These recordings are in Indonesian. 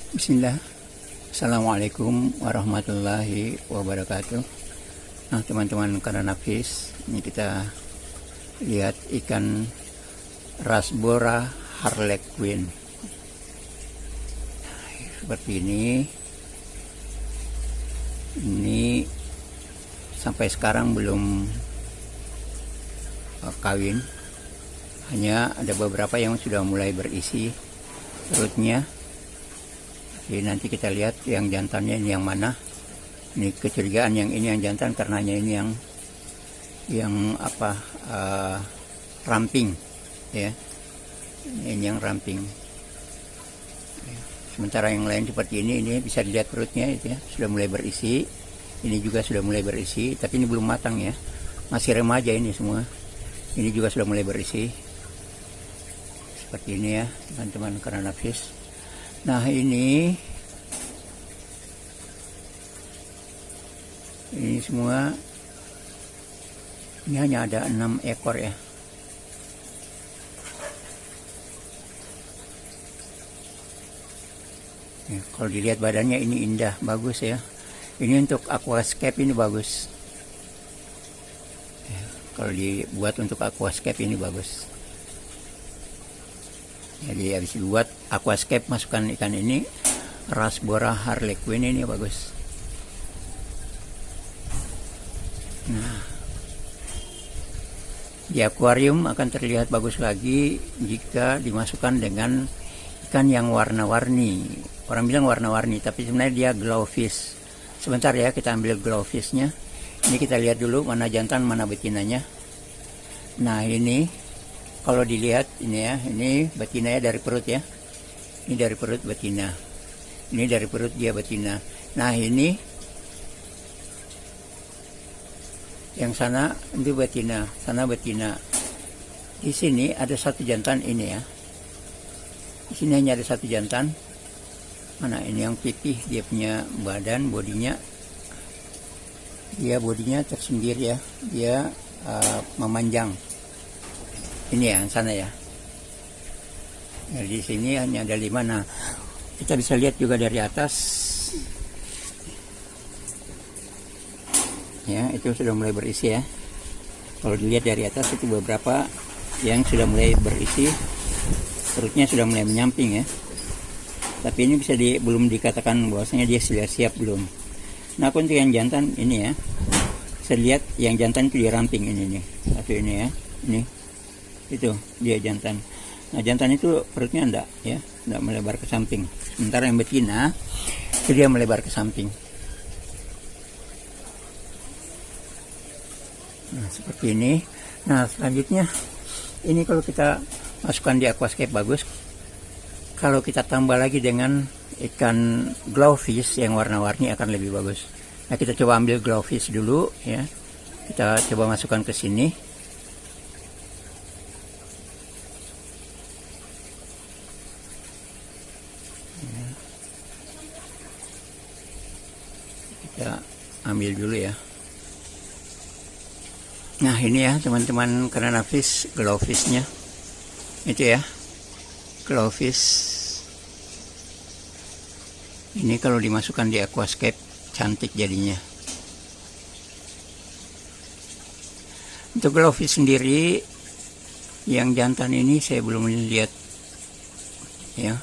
Bismillah. Assalamualaikum warahmatullahi wabarakatuh. Nah teman-teman Karanafis, ini kita lihat ikan Rasbora Harlequin. Seperti ini sampai sekarang belum kawin, hanya ada beberapa yang sudah mulai berisi perutnya. Jadi nanti kita lihat yang jantannya ini yang mana. Ini kecurigaan yang ini yang jantan karenanya ini yang ramping ya. Ini yang ramping. Sementara yang lain seperti ini bisa dilihat perutnya itu ya, sudah mulai berisi. Ini juga sudah mulai berisi, tapi ini belum matang ya. Masih remaja ini semua. Ini juga sudah mulai berisi. Seperti ini ya, teman-teman Karanafis. Nah ini semua, ini hanya ada 6 ekor ya. Kalau dilihat badannya ini indah, bagus ya. Ini untuk aquascape ini bagus. Kalau dibuat untuk aquascape ini bagus. Jadi habis dibuat aquascape, masukkan ikan ini Rasbora Harlequin ini bagus. Nah, di akuarium akan terlihat bagus lagi jika dimasukkan dengan ikan yang warna-warni. Orang bilang warna-warni, tapi sebenarnya dia glowfish. Sebentar ya, kita ambil glowfishnya. Ini kita lihat dulu mana jantan, mana betinanya. Nah ini kalau dilihat ini ya, ini betinanya dari perut ya. Ini dari perut betina. Ini dari perut dia betina. Nah ini yang sana itu betina, sana betina. Di sini ada satu jantan ini ya. Di sini hanya ada satu jantan. Mana ini yang pipih, dia punya badan, bodinya. Dia bodinya tersindir ya. Dia memanjang. Ini ya, sana ya. Nah, di sini hanya ada 5. Nah, kita bisa lihat juga dari atas. Ya, itu sudah mulai berisi ya. Kalau dilihat dari atas itu beberapa yang sudah mulai berisi. Perutnya sudah mulai menyamping ya. Tapi ini belum dikatakan bahwasanya dia sudah siap belum. Nah, untuk yang jantan ini ya. Saya lihat yang jantan itu dia ramping ini nih. Satu ini ya. Ini. Itu dia jantan. Nah jantan itu perutnya enggak melebar ke samping. Sementara yang betina itu dia melebar ke samping. Nah seperti ini. Nah selanjutnya ini kalau kita masukkan di aquascape bagus. Kalau kita tambah lagi dengan ikan glowfish yang warna-warni akan lebih bagus. Nah kita coba ambil glowfish dulu ya. Kita coba masukkan ke sini. Kita ambil dulu ya. Nah ini ya teman-teman Karanafis, glowfishnya itu ya, glowfish ini kalau dimasukkan di aquascape cantik jadinya. Untuk glowfish sendiri yang jantan ini saya belum lihat ya,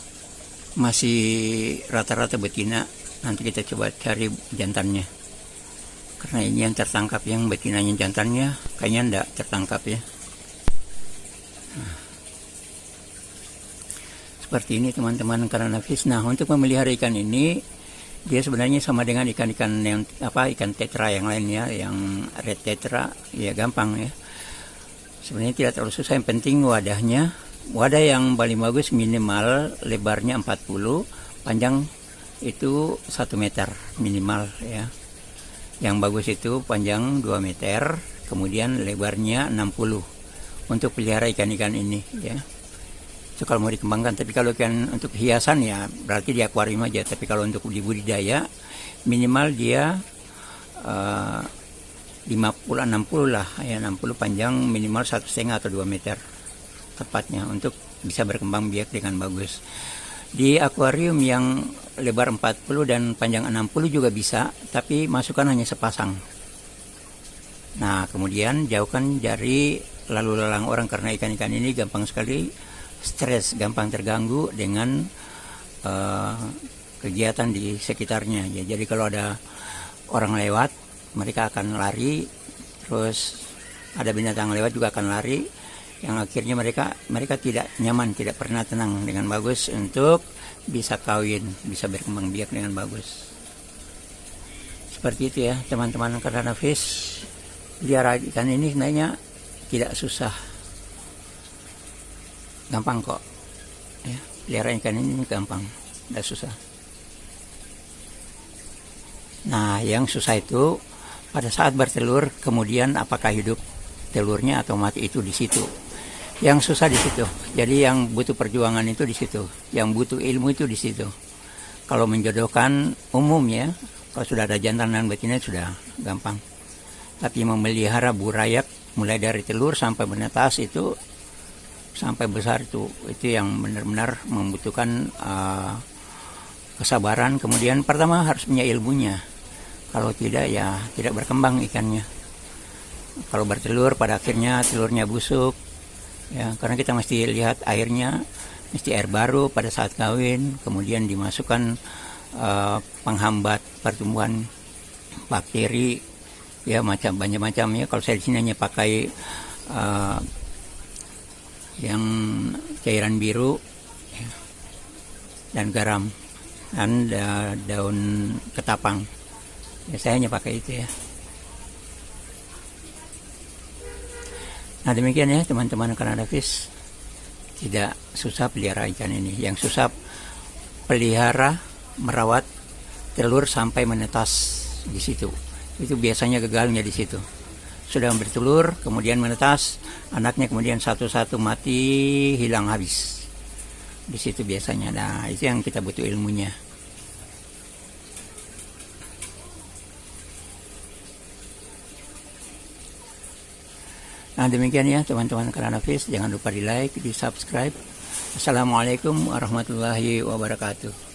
masih rata-rata betina. Nanti kita coba cari jantannya. Karena ini yang tertangkap, yang betinanya jantannya kayaknya enggak tertangkap ya. Nah, seperti ini teman-teman Karanafis. Nah, untuk memelihara ikan ini dia sebenarnya sama dengan ikan-ikan yang ikan tetra yang lainnya, yang red tetra ya gampang ya. Sebenarnya tidak terlalu susah, yang penting wadahnya. Wadah yang paling bagus minimal lebarnya 40, panjang itu 1 meter minimal ya. Yang bagus itu panjang 2 meter, kemudian lebarnya 60 untuk pelihara ikan-ikan ini ya. Itu kalau mau dikembangkan. Tapi kalau ikan untuk hiasan ya berarti di akuarium aja. Tapi kalau untuk dibudidaya minimal dia 50-60 lah ya, 60 panjang, minimal 1,5 atau 2 meter tepatnya untuk bisa berkembang biak dengan bagus. Di akuarium yang lebar 40 dan panjang 60 juga bisa, tapi masukkan hanya sepasang. Nah, kemudian jauhkan dari lalu lalang orang, karena ikan-ikan ini gampang sekali stres, gampang terganggu dengan kegiatan di sekitarnya. Ya, jadi kalau ada orang lewat, mereka akan lari, terus ada binatang lewat juga akan lari, yang akhirnya mereka tidak nyaman, tidak pernah tenang dengan bagus untuk bisa kawin, bisa berkembang biak dengan bagus. Seperti itu ya teman-teman Karana Fish. Pelihara ikan ini sebenarnya tidak susah, gampang kok ya. Pelihara ikan ini gampang, tidak susah. Nah, yang susah itu pada saat bertelur, kemudian apakah hidup telurnya atau mati, itu di situ. Yang susah di situ. Jadi yang butuh perjuangan itu di situ. Yang butuh ilmu itu di situ. Kalau menjodohkan umum ya, kalau sudah ada jantan dan betina sudah gampang. Tapi memelihara burayak mulai dari telur sampai menetas itu, sampai besar itu yang benar-benar membutuhkan kesabaran. Kemudian pertama harus punya ilmunya. Kalau tidak ya tidak berkembang ikannya. Kalau bertelur pada akhirnya telurnya busuk ya, karena kita mesti lihat airnya, mesti air baru pada saat kawin. Kemudian dimasukkan penghambat pertumbuhan bakteri ya, banyak-macam ya. Kalau saya di sini hanya pakai yang cairan biru ya, dan garam dan daun ketapang. Ya, saya hanya pakai itu ya. Nah, demikian ya teman-teman Karana Fish. Tidak susah pelihara ikan ini. Yang susah pelihara, merawat telur sampai menetas di situ. Itu biasanya gagalnya di situ. Sudah bertelur, kemudian menetas, anaknya kemudian satu-satu mati, hilang habis. Di situ biasanya. Nah, itu yang kita butuh ilmunya. Nah, demikian ya teman-teman Karana Fish. Jangan lupa di like, di subscribe. Assalamualaikum warahmatullahi wabarakatuh.